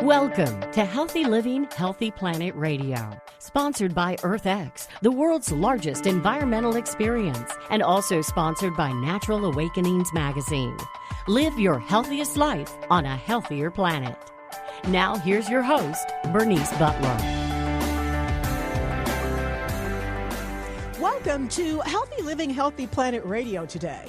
Welcome to Healthy Living, Healthy Planet Radio, sponsored by EarthX, the world's largest environmental experience, and also sponsored by Natural Awakenings magazine. Live your healthiest life on a healthier planet. Now, here's your host, Bernice Butler. Welcome to Healthy Living, Healthy Planet Radio today.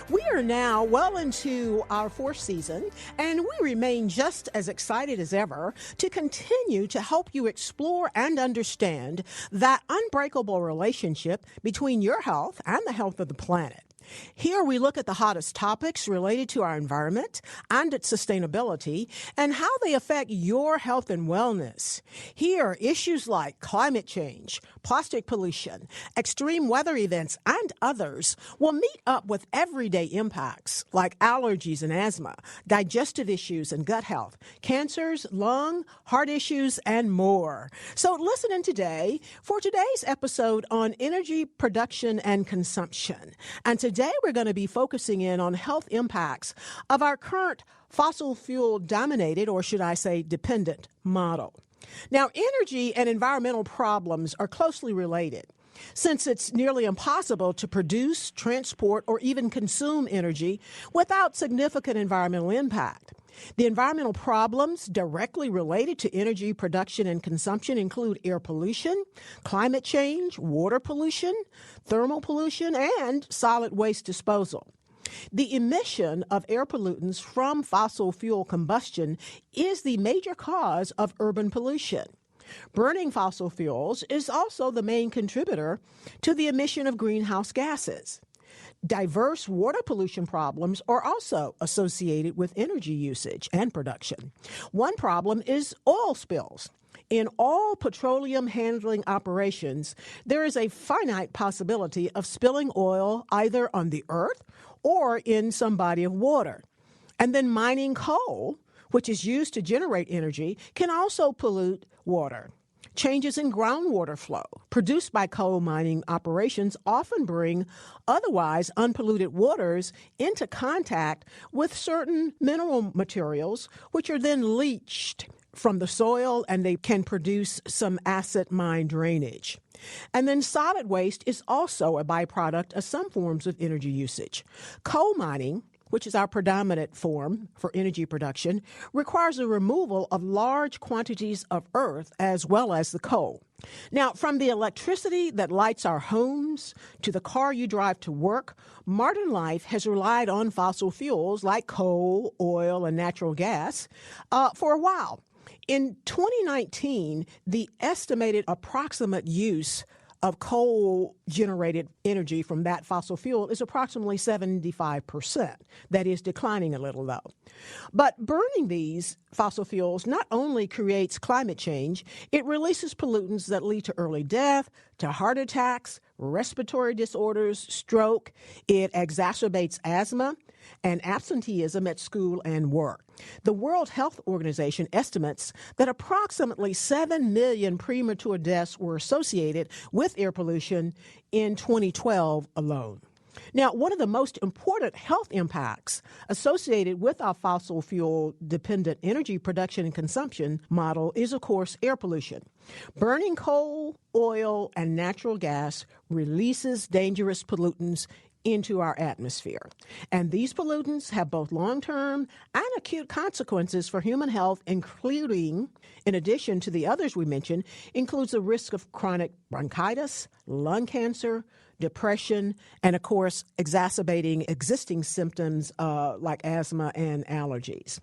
We are now well into our fourth season, and we remain just as excited as ever to continue to help you explore and understand that unbreakable relationship between your health and the health of the planet. Here we look at the hottest topics related to our environment and its sustainability and how they affect your health and wellness. Here, issues like climate change, plastic pollution, extreme weather events, and others will meet up with everyday impacts like allergies and asthma, digestive issues and gut health, cancers, lung, heart issues, and more. So listen in today for today's episode on energy production and consumption. And today we're going to be focusing in on health impacts of our current fossil fuel dominated, or should I say dependent, model. Now, energy and environmental problems are closely related, since it's nearly impossible to produce, transport, or even consume energy without significant environmental impact. The environmental problems directly related to energy production and consumption include air pollution, climate change, water pollution, thermal pollution, and solid waste disposal. The emission of air pollutants from fossil fuel combustion is the major cause of urban pollution. Burning fossil fuels is also the main contributor to the emission of greenhouse gases. Diverse water pollution problems are also associated with energy usage and production. One problem is oil spills. In all petroleum handling operations, there is a finite possibility of spilling oil either on the earth or in some body of water. And then mining coal, which is used to generate energy, can also pollute water. Changes in groundwater flow produced by coal mining operations often bring otherwise unpolluted waters into contact with certain mineral materials, which are then leached from the soil, and they can produce some acid mine drainage. And then solid waste is also a byproduct of some forms of energy usage. Coal mining, which is our predominant form for energy production, requires the removal of large quantities of earth as well as the coal. Now, from the electricity that lights our homes to the car you drive to work, modern life has relied on fossil fuels like coal, oil, and natural gas for a while. In 2019, the estimated approximate use of coal-generated energy from that fossil fuel is approximately 75%. That is declining a little, though. But burning these fossil fuels not only creates climate change, it releases pollutants that lead to early death, to heart attacks, respiratory disorders, stroke. It exacerbates asthma and absenteeism at school and work. The World Health Organization estimates that approximately 7 million premature deaths were associated with air pollution in 2012 alone. Now, one of the most important health impacts associated with our fossil fuel dependent energy production and consumption model is, of course, air pollution. Burning coal, oil, and natural gas releases dangerous pollutants into our atmosphere. And these pollutants have both long-term and acute consequences for human health, including, in addition to the others we mentioned, includes the risk of chronic bronchitis, lung cancer, depression, and, of course, exacerbating existing symptoms like asthma and allergies.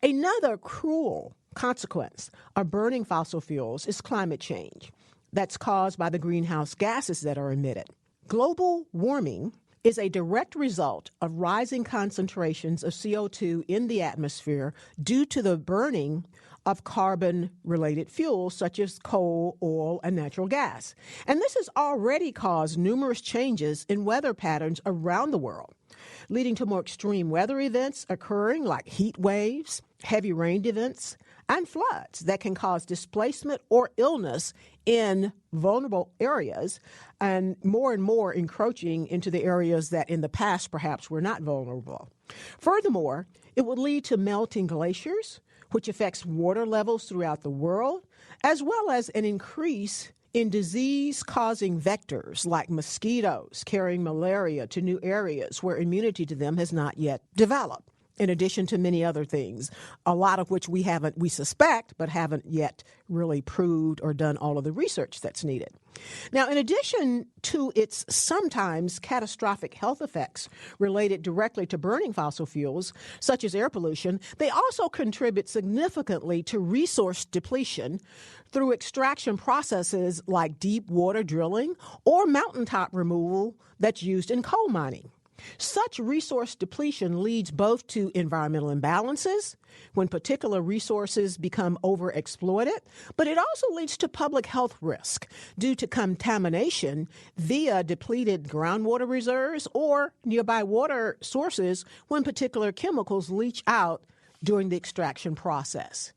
Another cruel consequence of burning fossil fuels is climate change that's caused by the greenhouse gases that are emitted. Global warming is a direct result of rising concentrations of CO2 in the atmosphere due to the burning of carbon-related fuels such as coal, oil, and natural gas. And this has already caused numerous changes in weather patterns around the world, leading to more extreme weather events occurring like heat waves, heavy rain events, and floods that can cause displacement or illness in vulnerable areas and more encroaching into the areas that in the past perhaps were not vulnerable. Furthermore, it will lead to melting glaciers, which affects water levels throughout the world, as well as an increase in disease-causing vectors like mosquitoes carrying malaria to new areas where immunity to them has not yet developed, in addition to many other things, a lot of which we suspect, but haven't yet really proved or done all of the research that's needed. Now, in addition to its sometimes catastrophic health effects related directly to burning fossil fuels, such as air pollution, they also contribute significantly to resource depletion through extraction processes like deep water drilling or mountaintop removal that's used in coal mining. Such resource depletion leads both to environmental imbalances when particular resources become overexploited, but it also leads to public health risk due to contamination via depleted groundwater reserves or nearby water sources when particular chemicals leach out during the extraction process.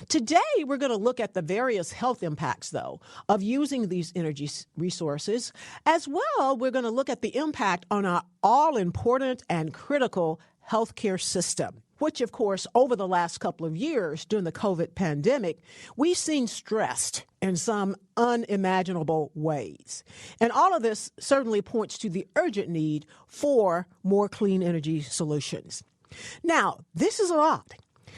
Today, we're going to look at the various health impacts, though, of using these energy resources. As well, we're going to look at the impact on our all-important and critical healthcare system, which, of course, over the last couple of years during the COVID pandemic, we've seen stressed in some unimaginable ways. And all of this certainly points to the urgent need for more clean energy solutions. Now, this is a lot.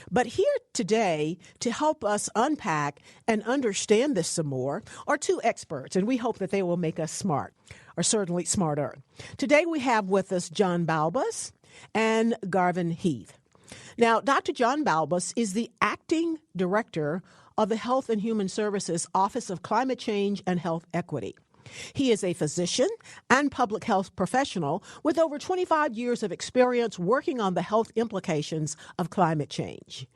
But here today to help us unpack and understand this some more are two experts, and we hope that they will make us smart, or certainly smarter. Today we have with us John Balbus and Garvin Hearth. Now, Dr. John Balbus is the acting director of the Health and Human Services Office of Climate Change and Health Equity. He is a physician and public health professional with over 25 years of experience working on the health implications of climate change.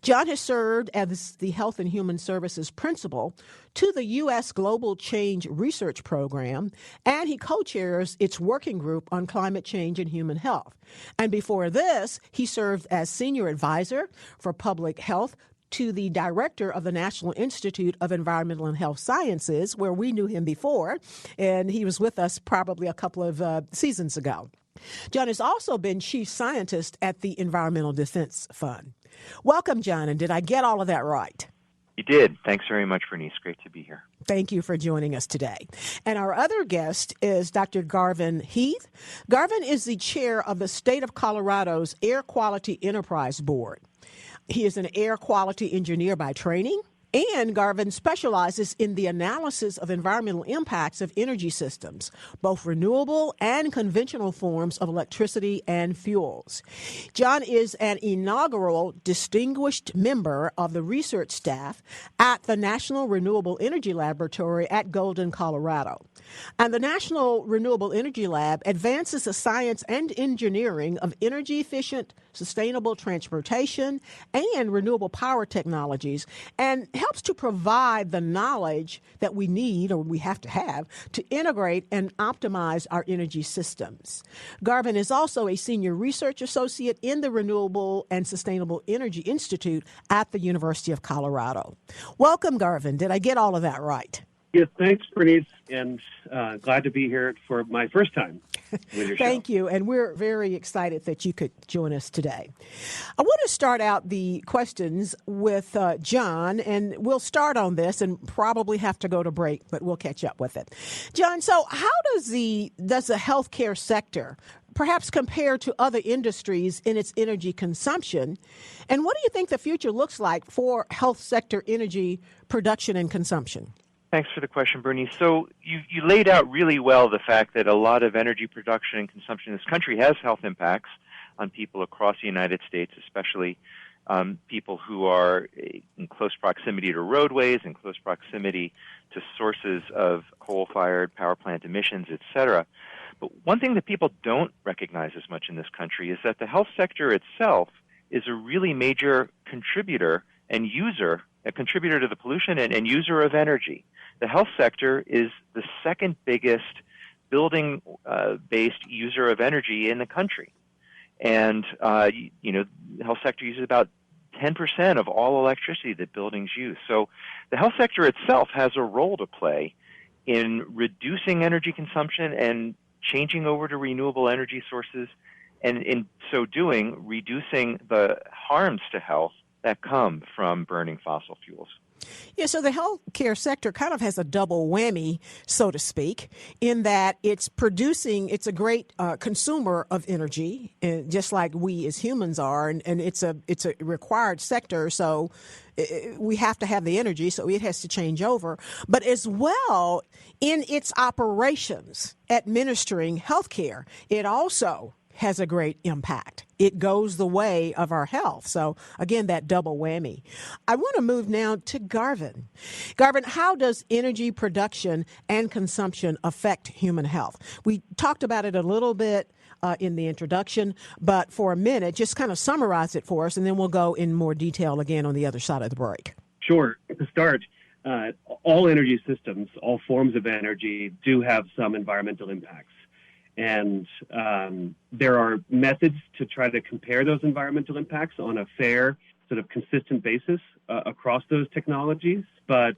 John has served as the Health and Human Services principal to the U.S. Global Change Research Program, and he co-chairs its working group on climate change and human health. And before this, he served as senior advisor for public health to the director of the National Institute of Environmental and Health Sciences, where we knew him before, and he was with us probably a couple of seasons ago. John has also been chief scientist at the Environmental Defense Fund. Welcome, John, and did I get all of that right? You did. Thanks very much, Bernice. Great to be here. Thank you for joining us today. And our other guest is Dr. Garvin Hearth. Garvin is the chair of the State of Colorado's Air Quality Enterprise Board. He is an air quality engineer by training, and Garvin specializes in the analysis of environmental impacts of energy systems, both renewable and conventional forms of electricity and fuels. John is an inaugural distinguished member of the research staff at the National Renewable Energy Laboratory at Golden, Colorado. And the National Renewable Energy Lab advances the science and engineering of energy-efficient, sustainable transportation and renewable power technologies, and helps to provide the knowledge that we need, or we have to integrate and optimize our energy systems. Garvin is also a senior research associate in the Renewable and Sustainable Energy Institute at the University of Colorado. Welcome, Garvin. Did I get all of that right? Yes, thanks, Bernice, and glad to be here for my first time with your show. Thank you, and we're very excited that you could join us today. I want to start out the questions with John, and we'll start on this and probably have to go to break, but we'll catch up with it. John, so how does the healthcare sector perhaps compare to other industries in its energy consumption? And what do you think the future looks like for health sector energy production and consumption? Thanks for the question, Bernice. So you laid out really well the fact that a lot of energy production and consumption in this country has health impacts on people across the United States, especially people who are in close proximity to roadways, in close proximity to sources of coal-fired power plant emissions, et cetera. But one thing that people don't recognize as much in this country is that the health sector itself is a really major contributor and user, a contributor to the pollution and user of energy. The health sector is the second biggest building-based user of energy in the country. And, the health sector uses about 10% of all electricity that buildings use. So the health sector itself has a role to play in reducing energy consumption and changing over to renewable energy sources, and in so doing, reducing the harms to health that come from burning fossil fuels. Yeah, so the healthcare sector kind of has a double whammy, so to speak, in that it's a great consumer of energy, and just like we as humans are, and it's a required sector, so we have to have the energy, so it has to change over. But as well, in its operations, administering healthcare, it also has a great impact. It goes the way of our health. So again, that double whammy. I want to move now to Garvin. Garvin, how does energy production and consumption affect human health? We talked about it a little bit in the introduction, but for a minute, just kind of summarize it for us, and then we'll go in more detail again on the other side of the break. Sure. To start, all energy systems, all forms of energy do have some environmental impacts. And there are methods to try to compare those environmental impacts on a fair, sort of consistent basis across those technologies. But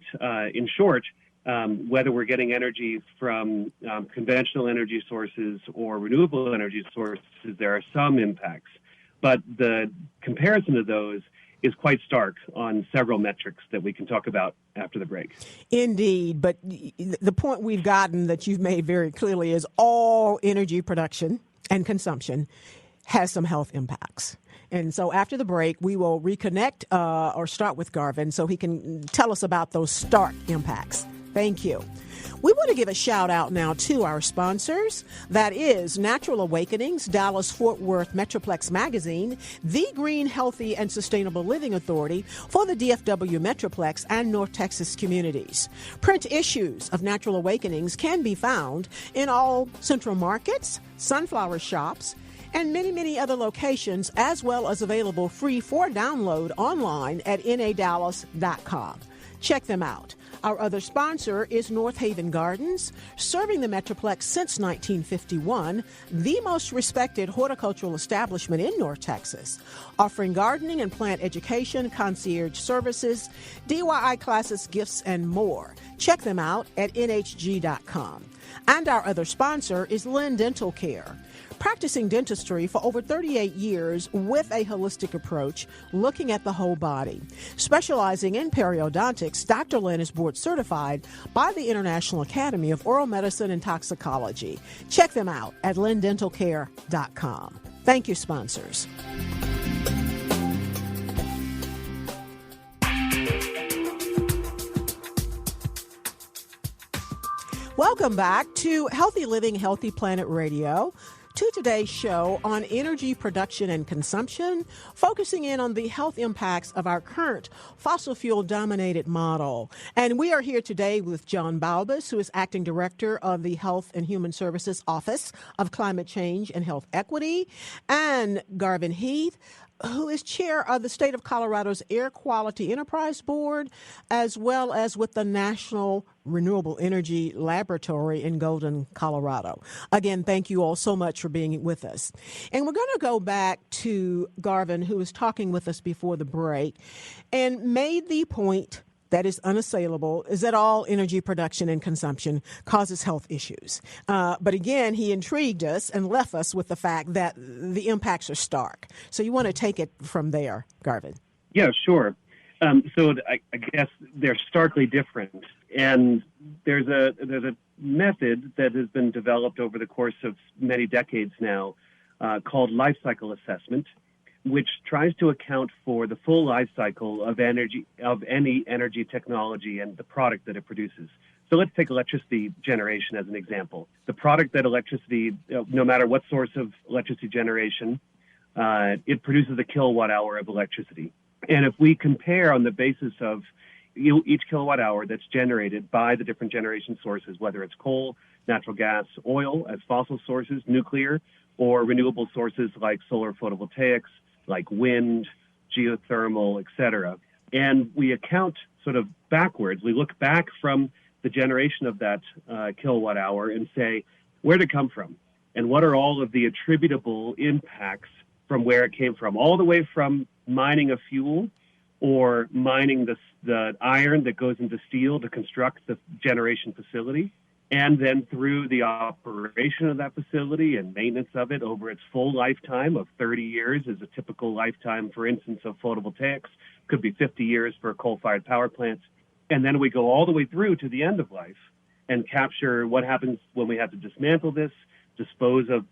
in short, whether we're getting energy from conventional energy sources or renewable energy sources, there are some impacts. But the comparison of those is quite stark on several metrics that we can talk about after the break. Indeed, but the point we've gotten that you've made very clearly is all energy production and consumption has some health impacts. And so after the break, we will reconnect or start with Garvin so he can tell us about those stark impacts. Thank you. We want to give a shout out now to our sponsors. That is Natural Awakenings, Dallas-Fort Worth Metroplex Magazine, the Green, Healthy, and Sustainable Living Authority for the DFW Metroplex and North Texas communities. Print issues of Natural Awakenings can be found in all Central Markets, Sunflower Shops, and many, many other locations, as well as available free for download online at nadallas.com. Check them out. Our other sponsor is North Haven Gardens, serving the Metroplex since 1951, the most respected horticultural establishment in North Texas, offering gardening and plant education, concierge services, DIY classes, gifts, and more. Check them out at nhg.com. And our other sponsor is Lynn Dental Care, practicing dentistry for over 38 years with a holistic approach, looking at the whole body. Specializing in periodontics, Dr. Lynn is board certified by the International Academy of Oral Medicine and Toxicology. Check them out at lindentalcare.com. Thank you, sponsors. Welcome back to Healthy Living, Healthy Planet Radio. To today's show on energy production and consumption, focusing in on the health impacts of our current fossil fuel-dominated model. And we are here today with John Balbus, who is Acting Director of the Health and Human Services Office of Climate Change and Health Equity, and Garvin Hearth, who is chair of the State of Colorado's Air Quality Enterprise Board, as well as with the National Renewable Energy Laboratory in Golden, Colorado. Again, thank you all so much for being with us. And we're going to go back to Garvin, who was talking with us before the break, and made the point that is unassailable is that all energy production and consumption causes health issues. But again, he intrigued us and left us with the fact that the impacts are stark. So you want to take it from there, Garvin? Yeah, sure. So I guess they're starkly different. And there's a method that has been developed over the course of many decades now called life cycle assessment, which tries to account for the full life cycle of any energy technology and the product that it produces. So let's take electricity generation as an example. The product that electricity, no matter what source of electricity generation, it produces a kilowatt hour of electricity. And if we compare on the basis of each kilowatt hour that's generated by the different generation sources, whether it's coal, natural gas, oil as fossil sources, nuclear, or renewable sources like solar photovoltaics, like wind, geothermal, etc. And we account sort of backwards. We look back from the generation of that kilowatt hour and say, where did it come from? And what are all of the attributable impacts from where it came from? All the way from mining a fuel or mining the iron that goes into steel to construct the generation facility, and then through the operation of that facility and maintenance of it over its full lifetime of 30 years is a typical lifetime, for instance, of photovoltaics. Could be 50 years for a coal-fired power plant. And then we go all the way through to the end of life and capture what happens when we have to dismantle this, dispose of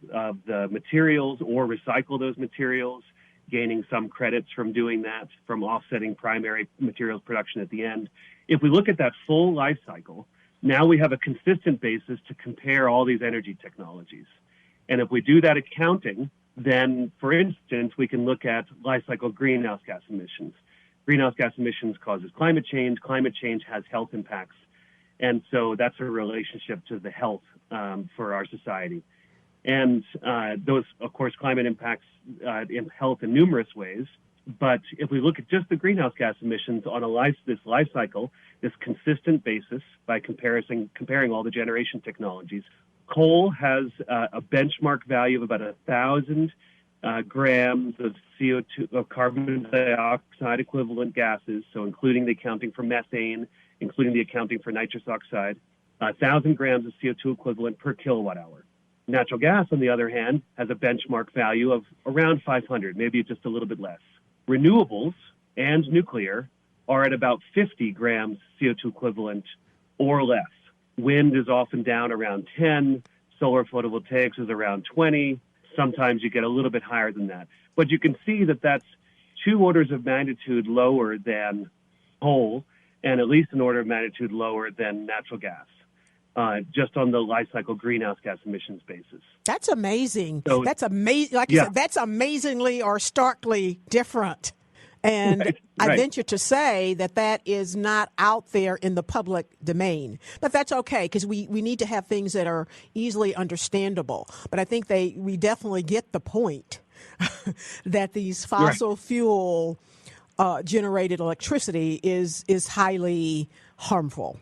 the materials or recycle those materials, gaining some credits from doing that, from offsetting primary materials production at the end. If we look at that full life cycle, now we have a consistent basis to compare all these energy technologies. And if we do that accounting, then, for instance, we can look at life cycle greenhouse gas emissions. Greenhouse gas emissions causes climate change. Climate change has health impacts. And so that's a relationship to the health for our society. And those, of course, climate impacts in health in numerous ways. But if we look at just the greenhouse gas emissions on this life cycle, this consistent basis by comparing all the generation technologies, coal has a benchmark value of about 1,000 grams of CO2, of carbon dioxide equivalent gases, so including the accounting for methane, including the accounting for nitrous oxide, 1,000 grams of CO2 equivalent per kilowatt hour. Natural gas, on the other hand, has a benchmark value of around 500, maybe just a little bit less. Renewables and nuclear are at about 50 grams CO2 equivalent or less. Wind is often down around 10. Solar photovoltaics is around 20. Sometimes you get a little bit higher than that. But you can see that that's 2 orders of magnitude lower than coal and at least an order of magnitude lower than natural gas. Just on the life cycle greenhouse gas emissions basis. That's amazing. So, that's amazing. Like you said, that's amazingly or starkly different. And right. I venture to say that is not out there in the public domain. But that's okay, because we need to have things that are easily understandable. But I think we definitely get the point that these fossil fuel generated electricity is highly harmful.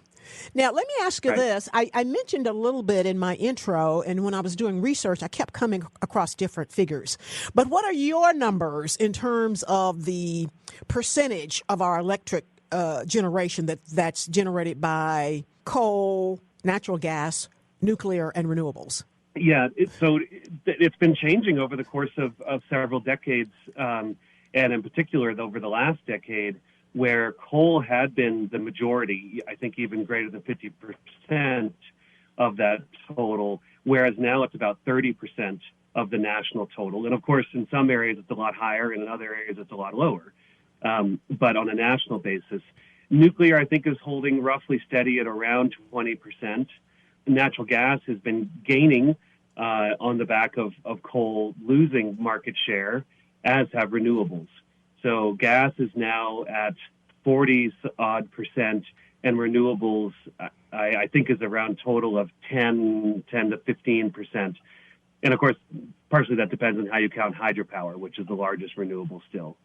Now, let me ask you this. I mentioned a little bit in my intro, and when I was doing research, I kept coming across different figures. But what are your numbers in terms of the percentage of our electric generation that's generated by coal, natural gas, nuclear, and renewables? Yeah, it's been changing over the course of several decades, and in particular over the last decade, where coal had been the majority, I think even greater than 50% of that total, whereas now it's about 30% of the national total. And of course, in some areas it's a lot higher, and in other areas it's a lot lower. But on a national basis, nuclear, I think, is holding roughly steady at around 20%. Natural gas has been gaining on the back of coal losing market share, as have renewables. So gas is now at 40-odd%, and renewables, I think, is around total of 10 to 15%. And of course, partially that depends on how you count hydropower, which is the largest renewable still.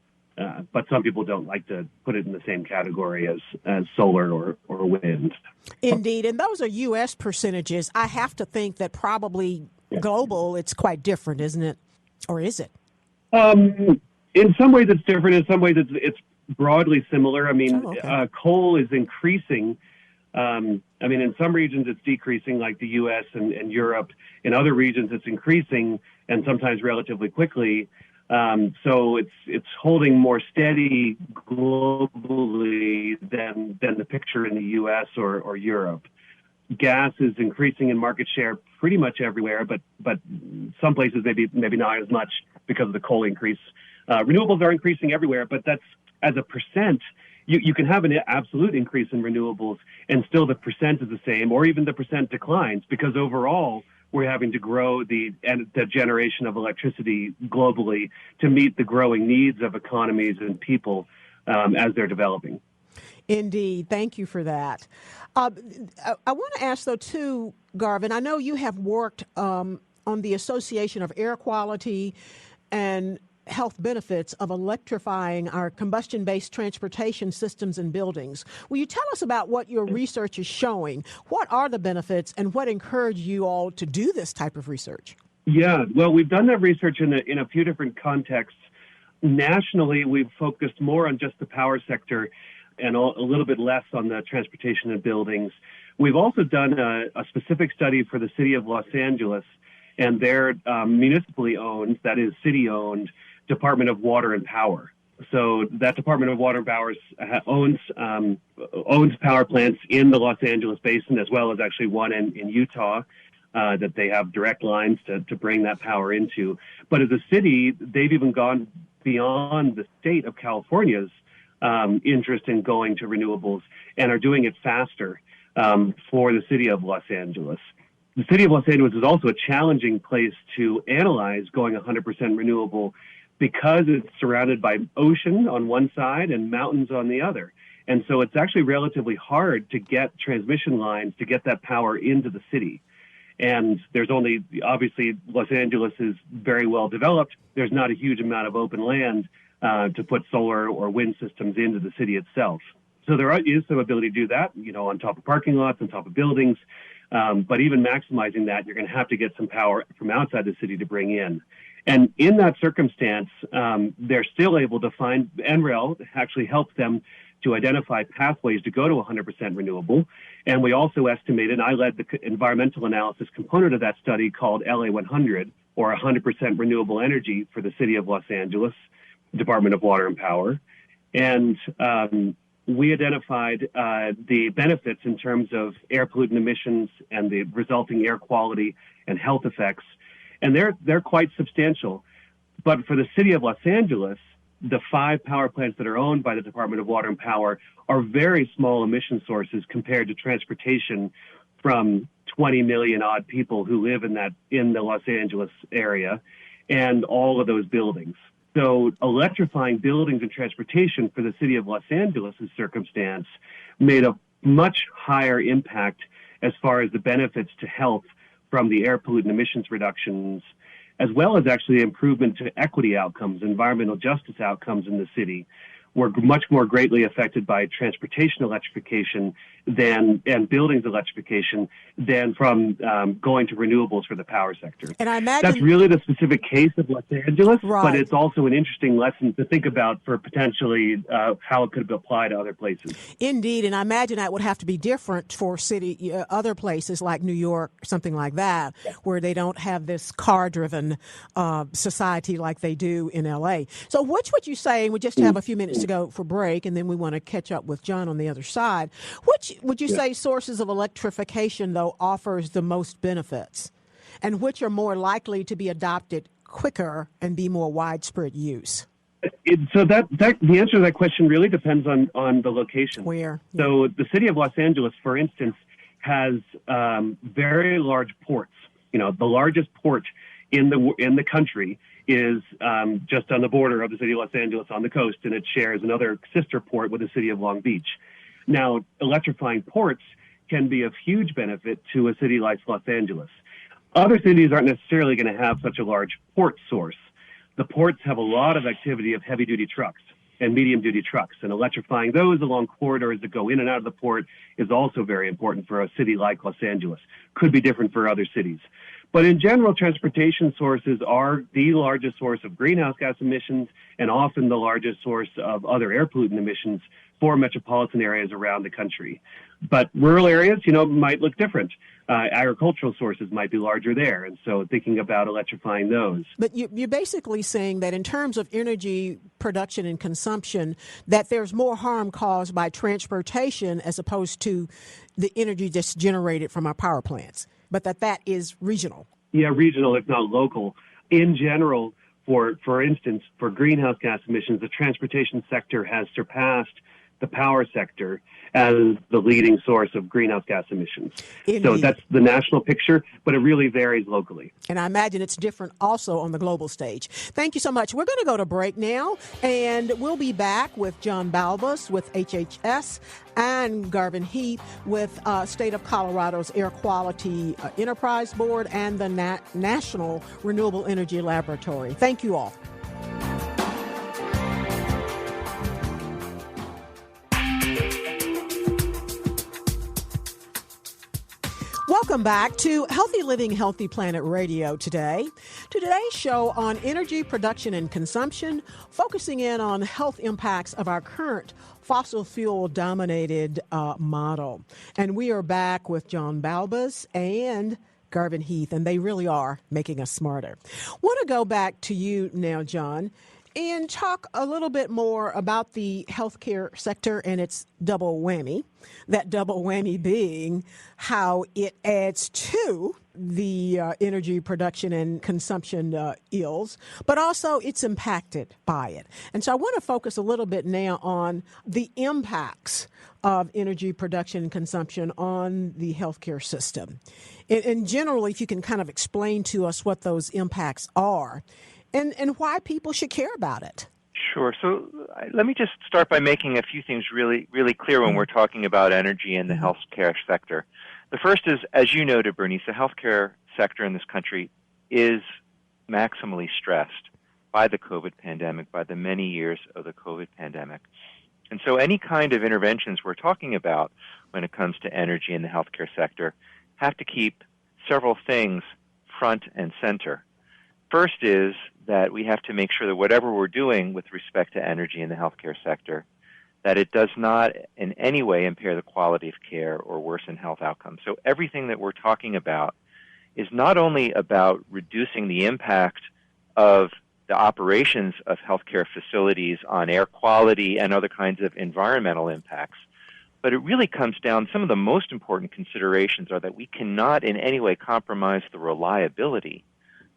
But some people don't like to put it in the same category as solar or wind. Indeed, and those are U.S. percentages. I have to think that probably global, it's quite different, isn't it? Or is it? In some ways it's different. In some ways it's broadly similar. I mean, coal is increasing. In some regions it's decreasing, like the U.S. and Europe. In other regions it's increasing, and sometimes relatively quickly. So it's holding more steady globally than the picture in the U.S. or Europe. Gas is increasing in market share pretty much everywhere, but some places maybe not as much because of the coal increase. Renewables are increasing everywhere, but that's as a percent. You can have an absolute increase in renewables and still the percent is the same, or even the percent declines, because overall we're having to grow the generation of electricity globally to meet the growing needs of economies and people as they're developing. Indeed. Thank you for that. I want to ask, though, too, Garvin, I know you have worked on the Association of Air Quality and Health Benefits of electrifying our combustion-based transportation systems and buildings. Will you tell us about what your research is showing? What are the benefits, and what encouraged you all to do this type of research? Yeah, well, we've done that research in a few different contexts. Nationally, we've focused more on just the power sector and a little bit less on the transportation and buildings. We've also done a specific study for the city of Los Angeles and their municipally owned, that is city-owned, Department of Water and Power. So that Department of Water and Power owns power plants in the Los Angeles basin, as well as actually one in Utah that they have direct lines to bring that power into. But as a city, they've even gone beyond the state of California's interest in going to renewables and are doing it faster for the city of Los Angeles. The city of Los Angeles is also a challenging place to analyze going 100% renewable because it's surrounded by ocean on one side and mountains on the other. And so it's actually relatively hard to get transmission lines to get that power into the city. And there's only, obviously, Los Angeles is very well developed. There's not a huge amount of open land to put solar or wind systems into the city itself. So there is some ability to do that, on top of parking lots, on top of buildings. But even maximizing that, you're going to have to get some power from outside the city to bring in. And in that circumstance, they're still able to find, NREL actually helps them to identify pathways to go to 100% renewable. And we also estimated, I led the environmental analysis component of that study called LA 100, or 100% renewable energy for the city of Los Angeles, Department of Water and Power. And we identified the benefits in terms of air pollutant emissions and the resulting air quality and health effects. And they're quite substantial. But for the city of Los Angeles, the 5 power plants that are owned by the Department of Water and Power are very small emission sources compared to transportation from 20 million odd people who live in the Los Angeles area and all of those buildings. So electrifying buildings and transportation for the city of Los Angeles' circumstance made a much higher impact as far as the benefits to health from the air pollutant emissions reductions, as well as actually improvement to equity outcomes, environmental justice outcomes in the city, were much more greatly affected by transportation electrification and buildings electrification than from going to renewables for the power sector. And I imagine that's really the specific case of Los Angeles, right. But it's also an interesting lesson to think about for potentially how it could apply to other places. Indeed, and I imagine that would have to be different for other places like New York, something like that, where they don't have this car-driven society like they do in L.A. So which would you say, we just have a few minutes to go for break, and then we want to catch up with John on the other side. Which would you say sources of electrification, though, offers the most benefits, and which are more likely to be adopted quicker and be more widespread use? So the answer to that question really depends on the location. Where? So the city of Los Angeles, for instance, has very large ports. The largest port in the country is just on the border of the city of Los Angeles on the coast, and it shares another sister port with the city of Long Beach. Now, electrifying ports can be of huge benefit to a city like Los Angeles. Other cities aren't necessarily going to have such a large port source. The ports have a lot of activity of heavy-duty trucks and medium-duty trucks, and electrifying those along corridors that go in and out of the port is also very important for a city like Los Angeles. Could be different for other cities. But in general, transportation sources are the largest source of greenhouse gas emissions and often the largest source of other air pollutant emissions for metropolitan areas around the country. But rural areas, might look different. Agricultural sources might be larger there, and so thinking about electrifying those. But you're basically saying that in terms of energy production and consumption, that there's more harm caused by transportation as opposed to the energy that's generated from our power plants, but that is regional. Yeah, regional, if not local. In general, for instance, for greenhouse gas emissions, the transportation sector has surpassed the power sector as the leading source of greenhouse gas emissions. Indeed. So that's the national picture, but it really varies locally. And I imagine it's different also on the global stage. Thank you so much. We're going to go to break now, and we'll be back with John Balbus with HHS and Garvin Hearth with State of Colorado's Air Quality Enterprise Board and the National Renewable Energy Laboratory. Thank you all. Welcome back to Healthy Living, Healthy Planet Radio today. Today's show on energy production and consumption, focusing in on health impacts of our current fossil fuel dominated model. And we are back with John Balbus and Garvin Hearth, and they really are making us smarter. Want to go back to you now, John, and talk a little bit more about the healthcare sector and its double whammy. That double whammy being how it adds to the energy production and consumption ills, but also it's impacted by it. And so I want to focus a little bit now on the impacts of energy production and consumption on the healthcare system. And generally, if you can kind of explain to us what those impacts are and why people should care about it. Sure. So let me just start by making a few things really, really clear when we're talking about energy in the healthcare sector. The first is, as you noted, Bernice, the healthcare sector in this country is maximally stressed by the COVID pandemic, by the many years of the COVID pandemic. And so any kind of interventions we're talking about when it comes to energy in the healthcare sector have to keep several things front and center. First is that we have to make sure that whatever we're doing with respect to energy in the healthcare sector, that it does not in any way impair the quality of care or worsen health outcomes. So everything that we're talking about is not only about reducing the impact of the operations of healthcare facilities on air quality and other kinds of environmental impacts, but it really comes down, some of the most important considerations are that we cannot in any way compromise the reliability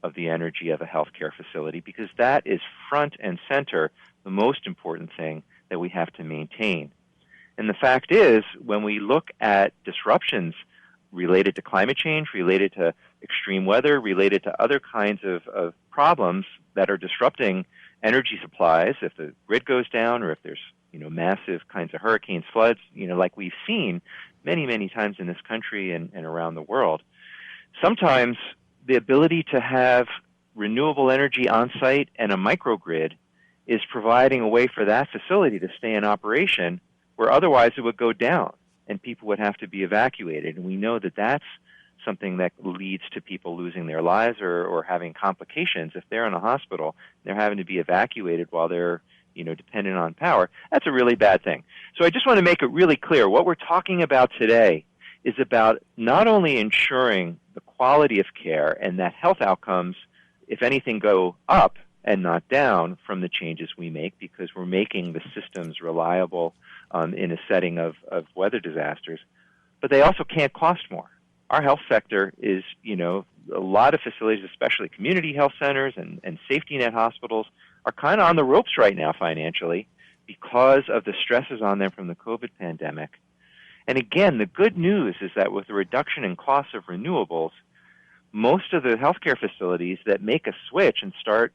of the energy of a healthcare facility, because that is front and center, the most important thing that we have to maintain. And the fact is, when we look at disruptions related to climate change, related to extreme weather, related to other kinds of problems that are disrupting energy supplies, if the grid goes down or if there's massive kinds of hurricanes, floods, like we've seen many, many times in this country and around the world, sometimes the ability to have renewable energy on site and a microgrid is providing a way for that facility to stay in operation where otherwise it would go down and people would have to be evacuated. And we know that that's something that leads to people losing their lives or having complications. If they're in a hospital, they're having to be evacuated while they're dependent on power. That's a really bad thing. So I just want to make it really clear. What we're talking about today is about not only ensuring the quality of care and that health outcomes, if anything, go up and not down from the changes we make, because we're making the systems reliable in a setting of weather disasters, but they also can't cost more. Our health sector is, a lot of facilities, especially community health centers and safety net hospitals, are kind of on the ropes right now financially because of the stresses on them from the COVID pandemic. And again, the good news is that with the reduction in costs of renewables, most of the healthcare facilities that make a switch and start,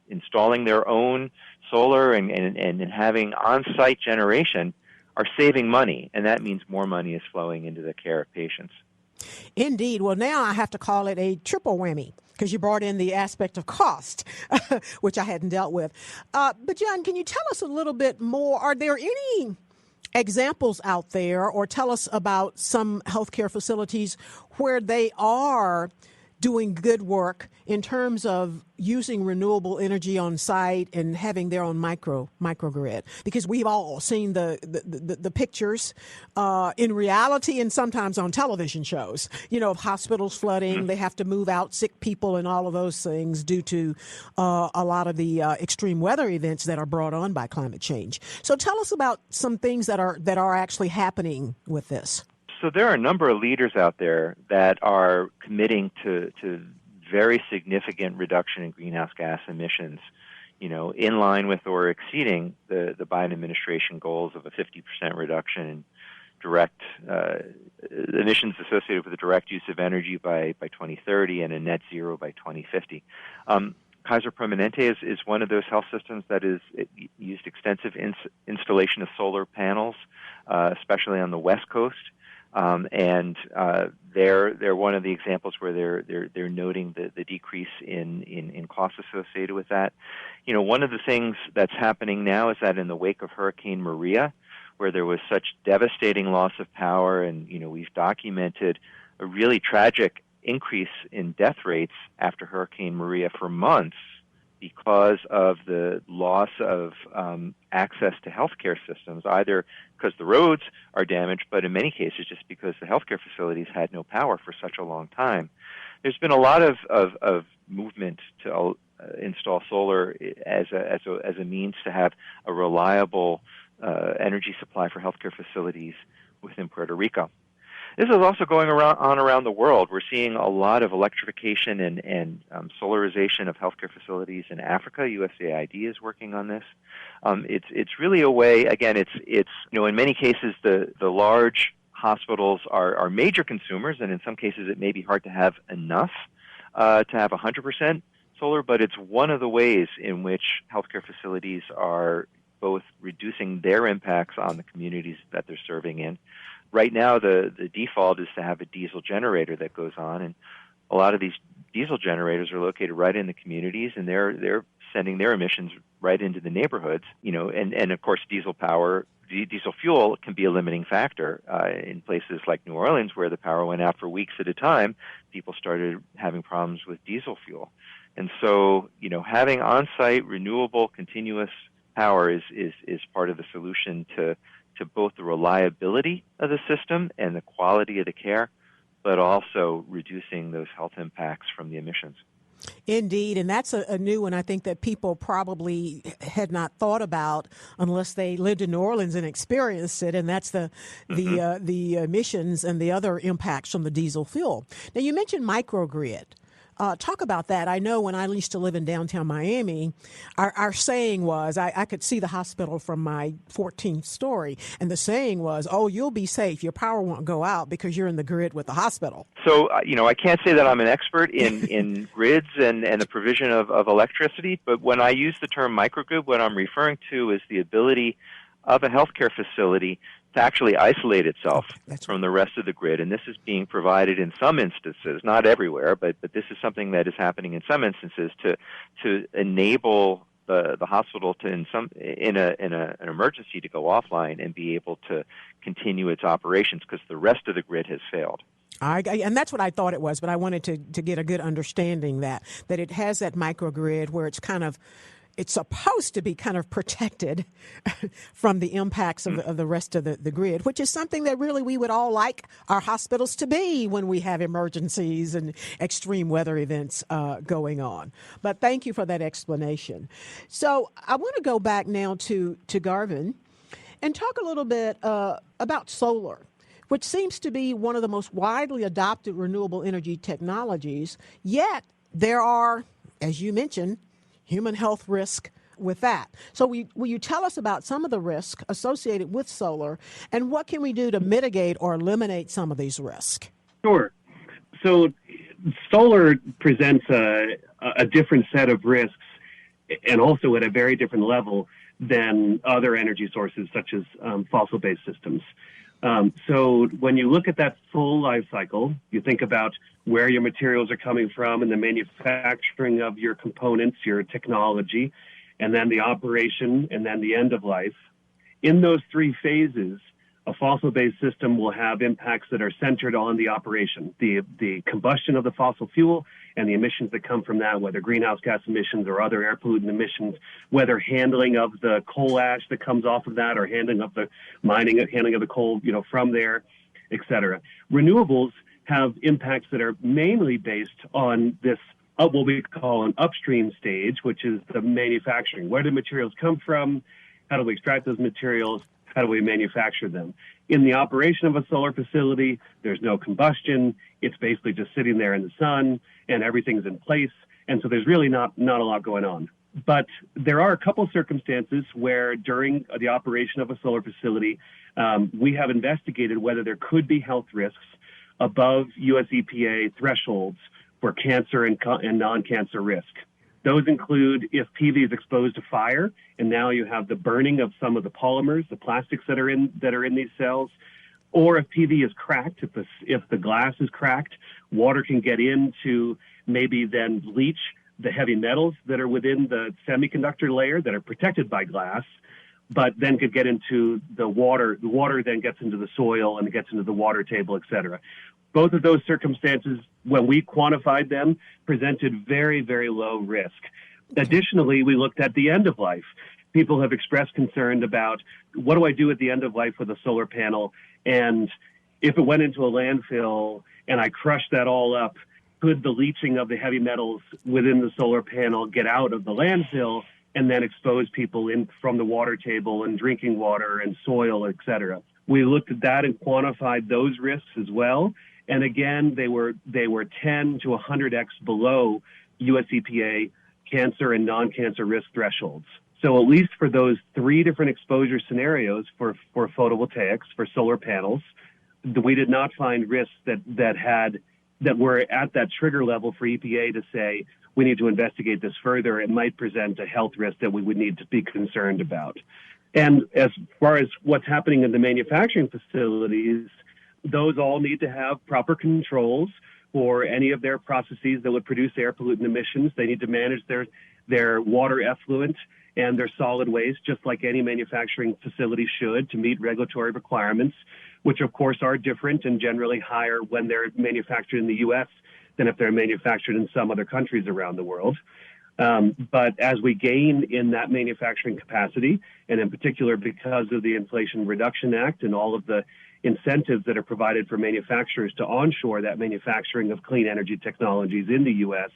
installing their own solar and having on-site generation are saving money, and that means more money is flowing into the care of patients. Indeed. Well, now I have to call it a triple whammy because you brought in the aspect of cost, which I hadn't dealt with. But John, can you tell us a little bit more? Are there any examples out there, or tell us about some healthcare facilities where they are doing good work in terms of using renewable energy on site and having their own microgrid? Because we've all seen the pictures in reality and sometimes on television shows, of hospitals flooding. They have to move out sick people and all of those things due to a lot of the extreme weather events that are brought on by climate change. So tell us about some things that are actually happening with this. So there are a number of leaders out there that are committing to very significant reduction in greenhouse gas emissions, in line with or exceeding the Biden administration goals of a 50% reduction in direct emissions associated with the direct use of energy by 2030 and a net zero by 2050. Kaiser Permanente is one of those health systems that is used extensive installation of solar panels, especially on the West Coast. And they're one of the examples where they're noting the decrease in costs associated with that. One of the things that's happening now is that in the wake of Hurricane Maria, where there was such devastating loss of power, and we've documented a really tragic increase in death rates after Hurricane Maria for months because of the loss of access to healthcare systems, either because the roads are damaged, but in many cases just because the healthcare facilities had no power for such a long time. There's been a lot of movement to install solar as a means to have a reliable energy supply for healthcare facilities within Puerto Rico. This is also going around the world. We're seeing a lot of electrification and solarization of healthcare facilities in Africa. USAID is working on this. It's really a way. Again, it's in many cases the large hospitals are major consumers, and in some cases it may be hard to have enough to have 100% solar. But it's one of the ways in which healthcare facilities are both reducing their impacts on the communities that they're serving in. Right now, the default is to have a diesel generator that goes on, and a lot of these diesel generators are located right in the communities, and they're sending their emissions right into the neighborhoods. And of course, diesel fuel can be a limiting factor in places like New Orleans, where the power went out for weeks at a time. People started having problems with diesel fuel, and so having on-site renewable continuous power is part of the solution to both the reliability of the system and the quality of the care, but also reducing those health impacts from the emissions. Indeed, and that's a new one I think that people probably had not thought about unless they lived in New Orleans and experienced it, and that's the emissions and the other impacts from the diesel fuel. Now, you mentioned microgrid. Talk about that. I know when I used to live in downtown Miami, our saying was, I could see the hospital from my 14th story, and the saying was, oh, you'll be safe. Your power won't go out because you're in the grid with the hospital. So, I can't say that I'm an expert in grids and the provision of electricity, but when I use the term microgrid, what I'm referring to is the ability of a healthcare facility to actually isolate itself from the rest of the grid. And this is being provided in some instances, not everywhere, but this is something that is happening in some instances to enable the hospital to in an emergency to go offline and be able to continue its operations because the rest of the grid has failed. And that's what I thought it was, but I wanted to get a good understanding that it has that microgrid where it's supposed to be kind of protected from the impacts of the rest of the grid, which is something that really we would all like our hospitals to be when we have emergencies and extreme weather events going on. But thank you for that explanation. So I want to go back now to Garvin and talk a little bit about solar, which seems to be one of the most widely adopted renewable energy technologies, yet there are, as you mentioned, human health risk with that. So will you tell us about some of the risk associated with solar and what can we do to mitigate or eliminate some of these risks? Sure. So solar presents a different set of risks and also at a very different level than other energy sources such as fossil-based systems. So when you look at that full life cycle, you think about where your materials are coming from and the manufacturing of your components, your technology, and then the operation, and then the end of life. In those three phases, a fossil-based system will have impacts that are centered on the operation, the combustion of the fossil fuel and the emissions that come from that, whether greenhouse gas emissions or other air pollutant emissions, whether handling of the coal ash that comes off of that or handling of the coal, from there, et cetera. Renewables have impacts that are mainly based on this, what we call an upstream stage, which is the manufacturing. Where do materials come from? How do we extract those materials? How do we manufacture them? In the operation of a solar facility, there's no combustion. It's basically just sitting there in the sun and everything's in place. And so there's really not a lot going on. But there are a couple circumstances where during the operation of a solar facility, we have investigated whether there could be health risks above US EPA thresholds for cancer and non-cancer risk. Those include if PV is exposed to fire, and now you have the burning of some of the polymers, the plastics that are in these cells, or if PV is cracked, if the glass is cracked, water can get in to maybe then leach the heavy metals that are within the semiconductor layer that are protected by glass. but then could get into the water. The water then gets into the soil and it gets into the water table, et cetera. Both of those circumstances, when we quantified them, presented very, very low risk. Additionally, we looked at the end of life. People have expressed concern about, what do I do at the end of life with a solar panel? And if it went into a landfill and I crushed that all up, could the leaching of the heavy metals within the solar panel get out of the landfill and then expose people in from the water table and drinking water and soil, et cetera? We looked at that and quantified those risks as well. And again, they were 10 to 100x below US EPA cancer and non-cancer risk thresholds. So at least for those three different exposure scenarios for photovoltaics, for solar panels, we did not find risks that were at that trigger level for EPA to say, we need to investigate this further. It might present a health risk that we would need to be concerned about. And as far as what's happening in the manufacturing facilities, those all need to have proper controls for any of their processes that would produce air pollutant emissions. They need to manage their water effluent and their solid waste, just like any manufacturing facility should, to meet regulatory requirements, which of course are different and generally higher when they're manufactured in the U.S. than if they're manufactured in some other countries around the world. But as we gain in that manufacturing capacity, and in particular because of the Inflation Reduction Act and all of the incentives that are provided for manufacturers to onshore that manufacturing of clean energy technologies in the U.S.,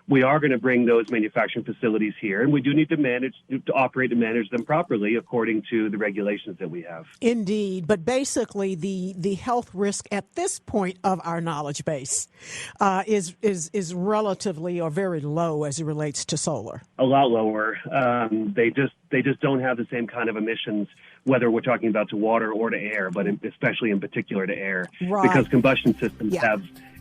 we are going to bring those manufacturing facilities here, and we do need to operate and manage them properly according to the regulations that we have. Indeed, but basically the health risk at this point of our knowledge base is relatively or very low as it relates to solar. A lot lower. They just don't have the same kind of emissions, whether we're talking about to water or to air, but especially in particular to air, right, because combustion systems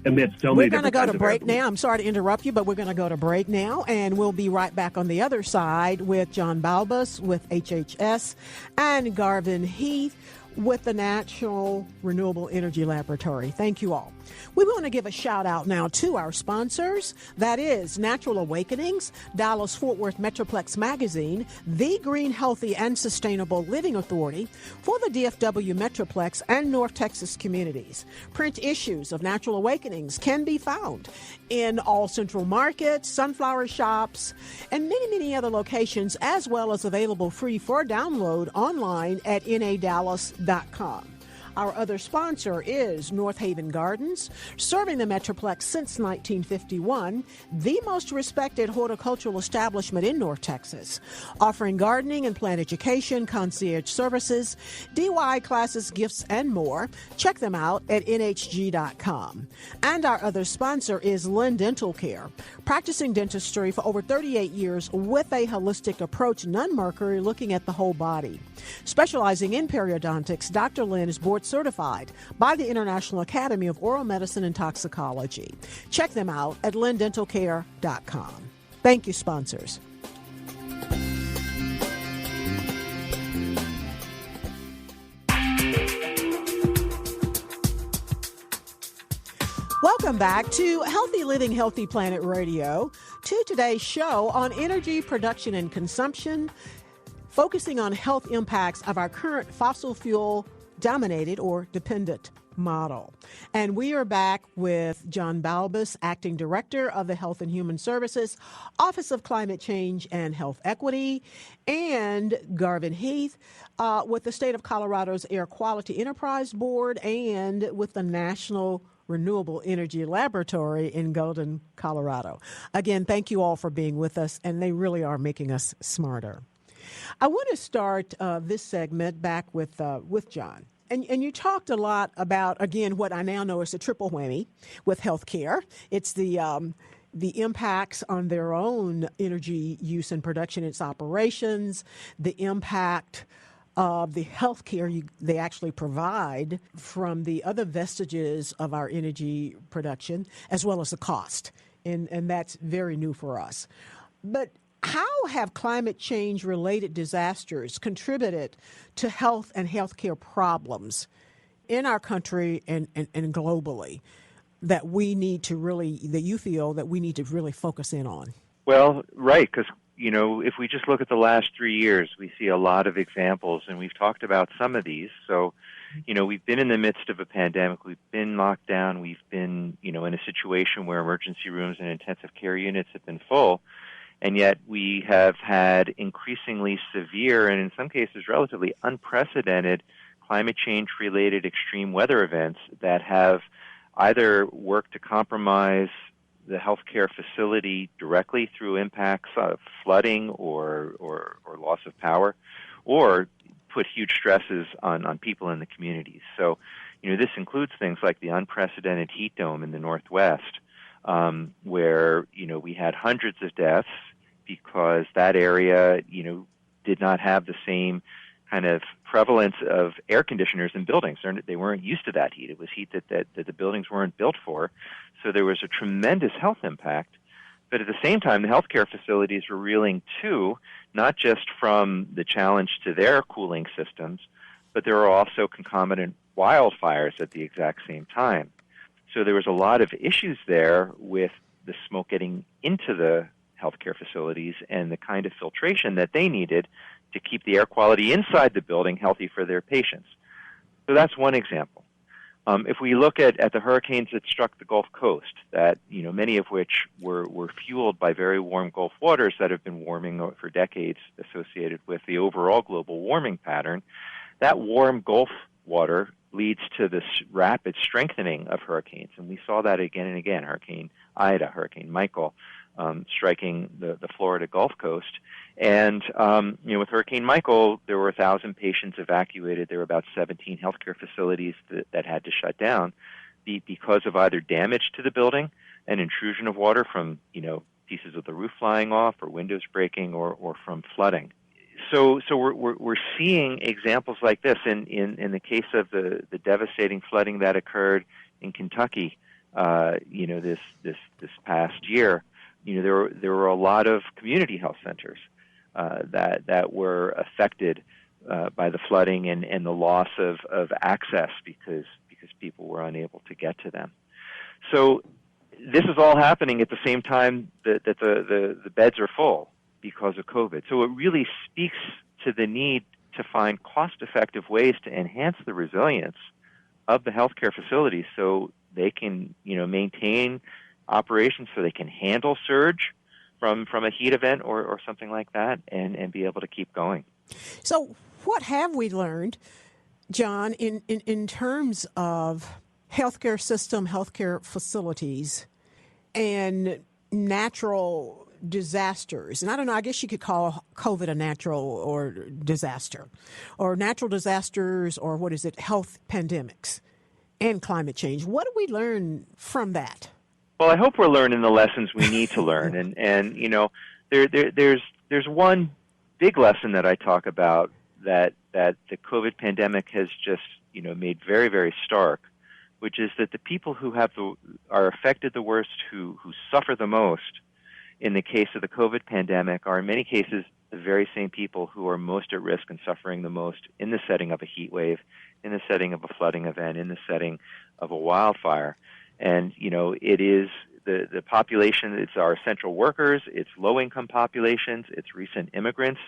emit so many different kinds of air. We're going to go to break now. I'm sorry to interrupt you, but we're going to go to break now, and we'll be right back on the other side with John Balbus with HHS and Garvin Hearth with the National Renewable Energy Laboratory. Thank you all. We want to give a shout out now to our sponsors. That is Natural Awakenings, Dallas-Fort Worth Metroplex Magazine, the Green, Healthy, and Sustainable Living Authority for the DFW Metroplex and North Texas communities. Print issues of Natural Awakenings can be found in all Central Markets, Sunflower Shops, and many, many other locations, as well as available free for download online at nadallas.com. Our other sponsor is North Haven Gardens, serving the Metroplex since 1951, the most respected horticultural establishment in North Texas, offering gardening and plant education, concierge services, DIY classes, gifts, and more. Check them out at nhg.com. And our other sponsor is Lynn Dental Care, practicing dentistry for over 38 years with a holistic approach, non-mercury, looking at the whole body. Specializing in periodontics, Dr. Lynn is board certified by the International Academy of Oral Medicine and Toxicology. Check them out at lindentalcare.com. Thank you, sponsors. Welcome back to Healthy Living, Healthy Planet Radio, to today's show on energy production and consumption, focusing on health impacts of our current fossil fuel dominated or dependent model. And we are back with John Balbus, Acting Director of the Health and Human Services, Office of Climate Change and Health Equity, and Garvin Hearth with the State of Colorado's Air Quality Enterprise Board and with the National Renewable Energy Laboratory in Golden, Colorado. Again, thank you all for being with us, and they really are making us smarter. I want to start this segment back with John. And you talked a lot about, again, what I now know is a triple whammy with healthcare. It's the impacts on their own energy use and production, its operations, the impact of the healthcare they actually provide from the other vestiges of our energy production, as well as the cost. And that's very new for us. But how have climate change-related disasters contributed to health and healthcare problems in our country and globally that we need to really, that you feel that we need to really focus in on? Well, right, because if we just look at the last 3 years, we see a lot of examples, and we've talked about some of these. So, we've been in the midst of a pandemic. We've been locked down. We've been, in a situation where emergency rooms and intensive care units have been full. And yet we have had increasingly severe and in some cases relatively unprecedented climate change-related extreme weather events that have either worked to compromise the healthcare facility directly through impacts of flooding or loss of power, or put huge stresses on people in the communities. So, this includes things like the unprecedented heat dome in the Northwest, where, we had hundreds of deaths because that area, did not have the same kind of prevalence of air conditioners in buildings. They weren't used to that heat. It was heat that the buildings weren't built for. So there was a tremendous health impact. But at the same time, the healthcare facilities were reeling too, not just from the challenge to their cooling systems, but there were also concomitant wildfires at the exact same time. So there was a lot of issues there with the smoke getting into the healthcare facilities and the kind of filtration that they needed to keep the air quality inside the building healthy for their patients. So that's one example. If we look at the hurricanes that struck the Gulf Coast, that many of which were fueled by very warm Gulf waters that have been warming for decades, associated with the overall global warming pattern, that warm Gulf water leads to this rapid strengthening of hurricanes, and we saw that again and again. Hurricane Ida, Hurricane Michael, striking the Florida Gulf Coast. And, with Hurricane Michael, there were 1,000 patients evacuated. There were about 17 healthcare facilities that had to shut down because of either damage to the building, an intrusion of water from, pieces of the roof flying off or windows breaking or from flooding. So we're seeing examples like this in the case of the devastating flooding that occurred in Kentucky, this past year. There were a lot of community health centers that were affected by the flooding and the loss of access because people were unable to get to them. So this is all happening at the same time that the beds are full because of COVID. So it really speaks to the need to find cost-effective ways to enhance the resilience of the healthcare facilities so they can, maintain operations so they can handle surge from a heat event or something like that and be able to keep going. So what have we learned, John, in terms of healthcare system, healthcare facilities, and natural disasters? And I don't know, I guess you could call COVID a natural or disaster, or natural disasters, or health pandemics and climate change. What do we learn from that? Well, I hope we're learning the lessons we need to learn, and there's one big lesson that I talk about that the COVID pandemic has just made very, very stark, which is that the people who are affected the worst, who suffer the most in the case of the COVID pandemic, are in many cases the very same people who are most at risk and suffering the most in the setting of a heat wave, in the setting of a flooding event, in the setting of a wildfire. And, it is the population, it's our essential workers, it's low-income populations, it's recent immigrants,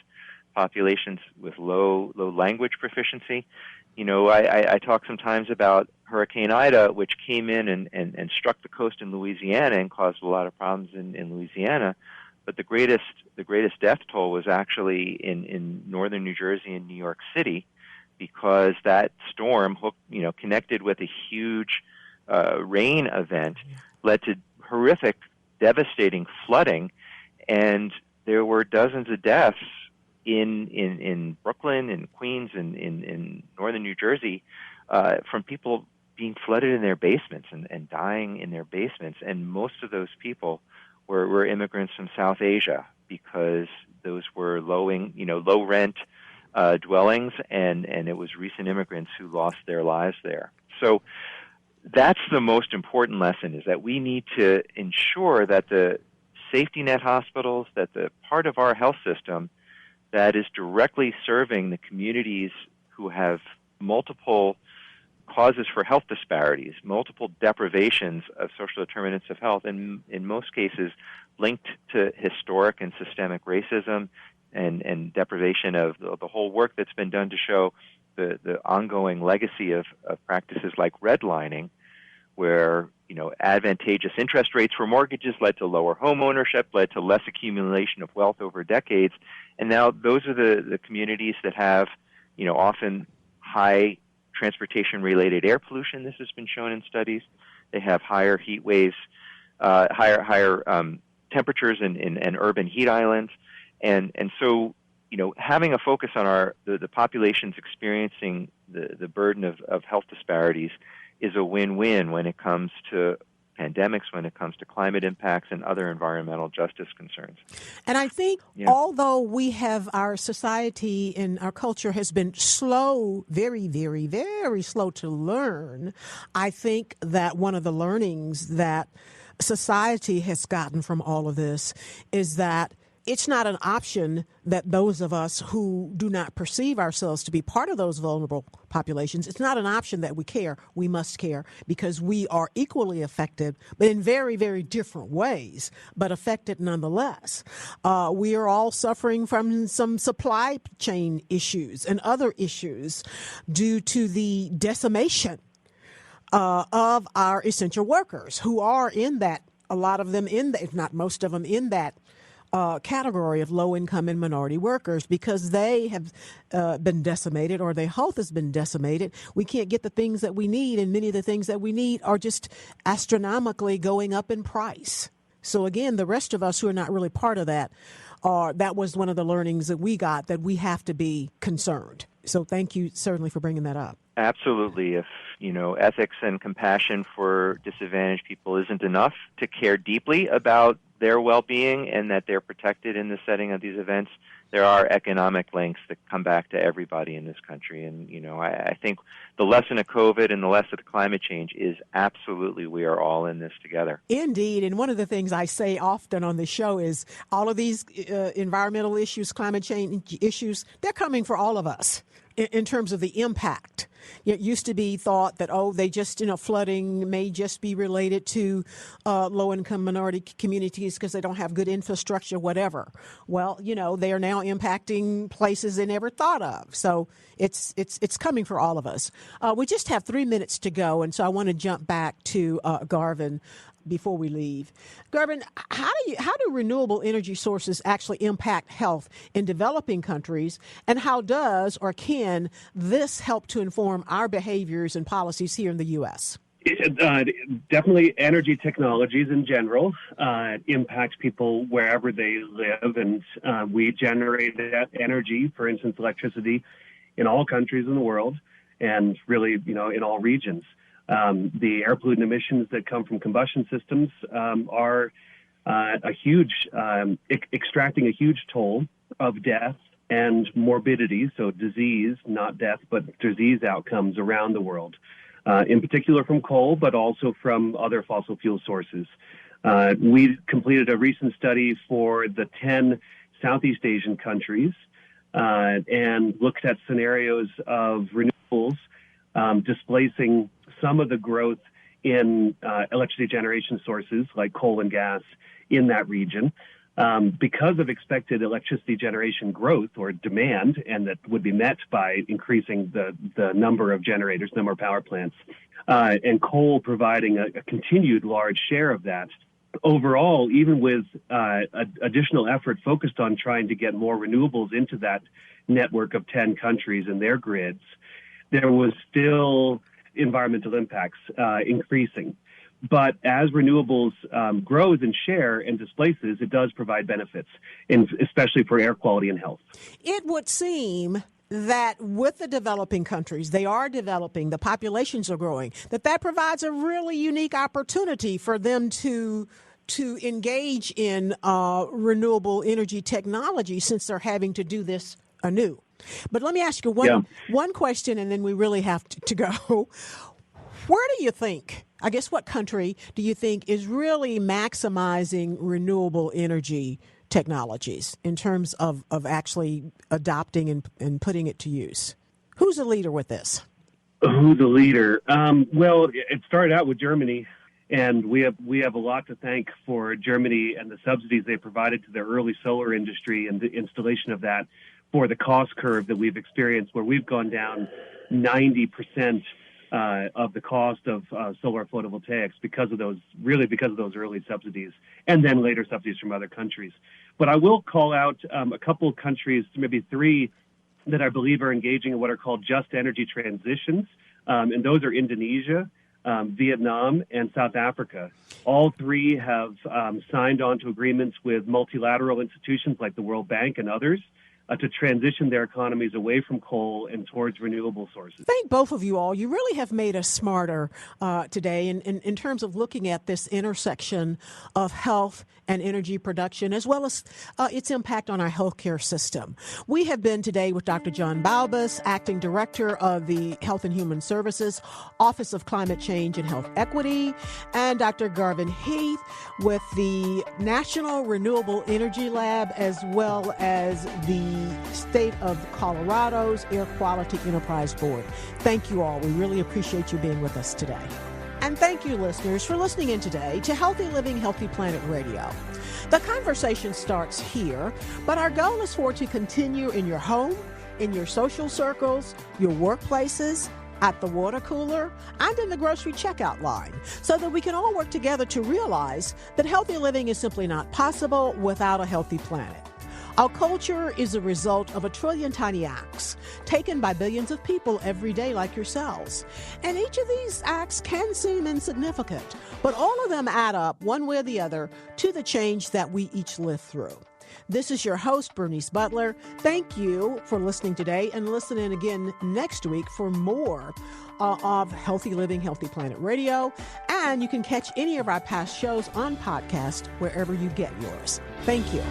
populations with low language proficiency. I talk sometimes about Hurricane Ida, which came in and struck the coast in Louisiana and caused a lot of problems in Louisiana. But the greatest death toll was actually in northern New Jersey and New York City, because that storm connected with a huge rain event led to horrific, devastating flooding, and there were dozens of deaths in Brooklyn and Queens and in northern New Jersey from people being flooded in their basements and dying in their basements. And most of those people were immigrants from South Asia, because those were low rent dwellings, and it was recent immigrants who lost their lives there. So that's the most important lesson, is that we need to ensure that the safety net hospitals, that the part of our health system that is directly serving the communities who have multiple causes for health disparities, multiple deprivations of social determinants of health, and in most cases linked to historic and systemic racism and deprivation of the whole work that's been done to show the ongoing legacy of practices like redlining, where advantageous interest rates for mortgages led to lower home ownership, led to less accumulation of wealth over decades, and now those are the communities that have often high transportation-related air pollution. This has been shown in studies. They have higher heat waves, higher temperatures in urban heat islands, and so having a focus on the populations experiencing the burden of health disparities is a win-win when it comes to pandemics, when it comes to climate impacts and other environmental justice concerns. And I think although we have, our society and our culture has been slow, very, very, very slow to learn, I think that one of the learnings that society has gotten from all of this is that it's not an option that those of us who do not perceive ourselves to be part of those vulnerable populations, it's not an option that we care. We must care because we are equally affected, but in very, very different ways, but affected nonetheless. We are all suffering from some supply chain issues and other issues due to the decimation of our essential workers who are in that, a lot of them in that, if not most of them in that category of low-income and minority workers, because they have been decimated or their health has been decimated. We can't get the things that we need, and many of the things that we need are just astronomically going up in price. So again, the rest of us who are not really part of that, that was one of the learnings that we got, that we have to be concerned. So thank you certainly for bringing that up. Absolutely. If, ethics and compassion for disadvantaged people isn't enough to care deeply about their well-being and that they're protected in the setting of these events, there are economic links that come back to everybody in this country. And, I think the lesson of COVID and the lesson of climate change is absolutely we are all in this together. Indeed. And one of the things I say often on the show is all of these environmental issues, climate change issues, they're coming for all of us in terms of the impact. It used to be thought that, they just, flooding may just be related to low-income minority communities because they don't have good infrastructure, whatever. Well, they are now impacting places they never thought of. So it's coming for all of us. We just have 3 minutes to go, and so I want to jump back to Garvin before we leave. Garvin, how do renewable energy sources actually impact health in developing countries, and how does or can this help to inform our behaviors and policies here in the U.S.? Definitely energy technologies in general impact people wherever they live, and we generate that energy, for instance, electricity, in all countries in the world, and really, in all regions. The air pollutant emissions that come from combustion systems are extracting a huge toll of death and morbidity, so disease, not death, but disease outcomes around the world, in particular from coal, but also from other fossil fuel sources. We completed a recent study for the 10 Southeast Asian countries and looked at scenarios of renewables displacing some of the growth in electricity generation sources like coal and gas in that region because of expected electricity generation growth or demand, and that would be met by increasing the number of generators, number of power plants, and coal providing a continued large share of that. Overall, even with additional effort focused on trying to get more renewables into that network of 10 countries and their grids, there was still environmental impacts increasing. But as renewables grows in share and displaces, it does provide benefits, especially for air quality and health. It would seem that with the developing countries, they are developing, the populations are growing, that provides a really unique opportunity for them to engage in renewable energy technology, since they're having to do this anew. But let me ask you one question, and then we really have to go. Where do you think, I guess, what country do you think is really maximizing renewable energy technologies in terms of actually adopting and putting it to use? Who's the leader with this? Who's the leader? Well, it started out with Germany, and we have a lot to thank for Germany and the subsidies they provided to their early solar industry and the installation of that for the cost curve that we've experienced, where we've gone down 90% of the cost of solar photovoltaics because of those early subsidies, and then later subsidies from other countries. But I will call out a couple of countries, maybe three, that I believe are engaging in what are called just energy transitions, and those are Indonesia, Vietnam, and South Africa. All three have signed on to agreements with multilateral institutions like the World Bank and others to transition their economies away from coal and towards renewable sources. Thank both of you all. You really have made us smarter today in terms of looking at this intersection of health and energy production, as well as its impact on our healthcare system. We have been today with Dr. John Balbus, Acting Director of the Health and Human Services, Office of Climate Change and Health Equity, and Dr. Garvin Hearth with the National Renewable Energy Lab, as well as the State of Colorado's Air Quality Enterprise Board. Thank you all. We really appreciate you being with us today. And thank you, listeners, for listening in today to Healthy Living, Healthy Planet Radio. The conversation starts here, but our goal is for it to continue in your home, in your social circles, your workplaces, at the water cooler, and in the grocery checkout line, so that we can all work together to realize that healthy living is simply not possible without a healthy planet. Our culture is a result of 1 trillion tiny acts taken by billions of people every day like yourselves. And each of these acts can seem insignificant, but all of them add up one way or the other to the change that we each live through. This is your host, Bernice Butler. Thank you for listening today, and listen in again next week for more of Healthy Living, Healthy Planet Radio. And you can catch any of our past shows on podcast wherever you get yours. Thank you.